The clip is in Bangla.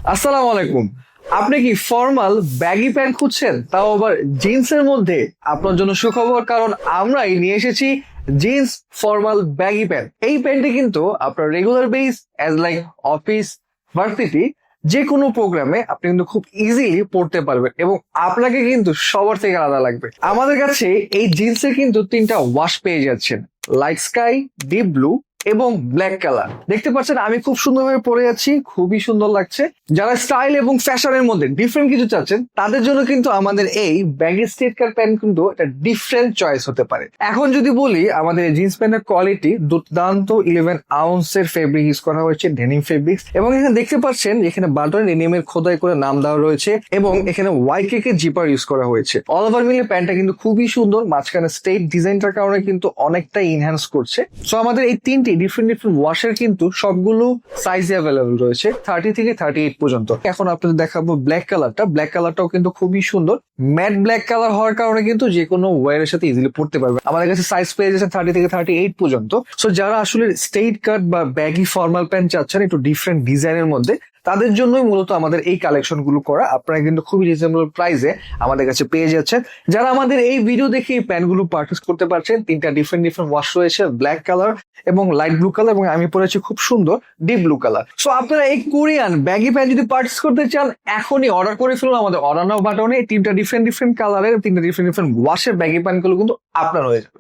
আসসালামু আলাইকুম। আপনি কি ফর্মাল ব্যাগি প্যান্ট খুঁজছেন, তাও আবার জিন্সের মধ্যে? আপনার জন্য সুখবর, কারণ আমরাই নিয়ে এসেছি জিন্স ফর্মাল ব্যাগি প্যান্ট। এই প্যান্টটি কিন্তু আপনার regular base as like office, varsity, যে কোনো প্রোগ্রামে আপনি কিন্তু খুব ইজিলি পড়তে পারবেন এবং আপনাকে কিন্তু সবার থেকে আলাদা লাগবে। আমাদের কাছে এই জিন্সের কিন্তু তিনটা ওয়াশ পেয়ে যাচ্ছেন, লাইট স্কাই, ডিপ ব্লু এবং ব্ল্যাক কালার। দেখতে পাচ্ছেন আমি খুব সুন্দরভাবে পরে যাচ্ছি, খুবই সুন্দর লাগছে। যারা স্টাইল এবং ফ্যাশনের মধ্যে ডিফারেন্ট কিছু চাচ্ছেন তাদের জন্য কিন্তু আমাদের এই ব্যাগি স্ট্রেট কাট প্যান্ট কিন্তু একটা ডিফারেন্ট চয়েস হতে পারে। এখন যদি বলি, আমাদের এই জিন্স প্যান্টের কোয়ালিটি দুর্দান্ত। 11 আউন্সের ফেব্রিক ইউজ করা হয়েছে, ডেনিম ফেব্রিক্স, এবং এখানে দেখতে পাচ্ছেন এখানে বাটন ডেনিমের খোদাই করে নাম দেওয়া রয়েছে এবং এখানে ওয়াইকেকে জিপার ইউজ করা হয়েছে। অল ওভার মিলে প্যান্টটা কিন্তু খুবই সুন্দর, মাঝখানে স্টেট ডিজাইনটার কারণে কিন্তু অনেকটাই ইনহ্যান্স করছে। সো আমাদের এই তিনটি ডিফারেন্ট ডিফারেন্ট ওয়াশের কিন্তু সবগুলো সাইজে অ্যাভেলেবল রয়েছে, 30 থেকে 38 পর্যন্ত। এখন আপনাদের দেখাবো ব্ল্যাক কালারটা। ব্ল্যাক কালারটাও কিন্তু খুবই সুন্দর, ম্যাট ব্ল্যাক কালার হওয়ার কারণে কিন্তু যে কোনো ওয়ারের সাথে ইজিলি পড়তে পারবে। আমাদের কাছে সাইজ পেয়ে যাচ্ছে 30 থেকে 38 পর্যন্ত। সো যারা আসলে স্ট্রেট কাট বা ব্যাগি ফর্মাল প্যান্ট চাচ্ছেন একটু ডিফারেন্ট ডিজাইনের মধ্যে, তাদের জন্যই মূলত আমাদের এই কালেকশন গুলো করা। আপনারা কিন্তু খুবই রিজনেবল প্রাইসে আমাদের কাছে পেয়ে যাচ্ছেন। যারা আমাদের এই ভিডিও দেখে এই প্যান্ট গুলো পারচেস করতে পারছেন, তিনটা ডিফারেন্ট ডিফারেন্ট ওয়াশ রয়েছে, ব্ল্যাক কালার এবং লাইট ব্লু কালার, এবং আমি পরেছি খুব সুন্দর ডিপ ব্লু কালার। সো আপনারা এই কোরিয়ান ব্যাগি প্যান্ট যদি পারচেস করতে চান, এখনই অর্ডার করে ফেলুন আমাদের অর্ডার নাও বাটনে। তিনটা ডিফারেন্ট ডিফারেন্ট কালারের, তিনটা ডিফারেন্ট ডিফারেন্ট ওয়াশের ব্যাগি প্যান্ট গুলো কিন্তু আপনার হয়ে যাবে।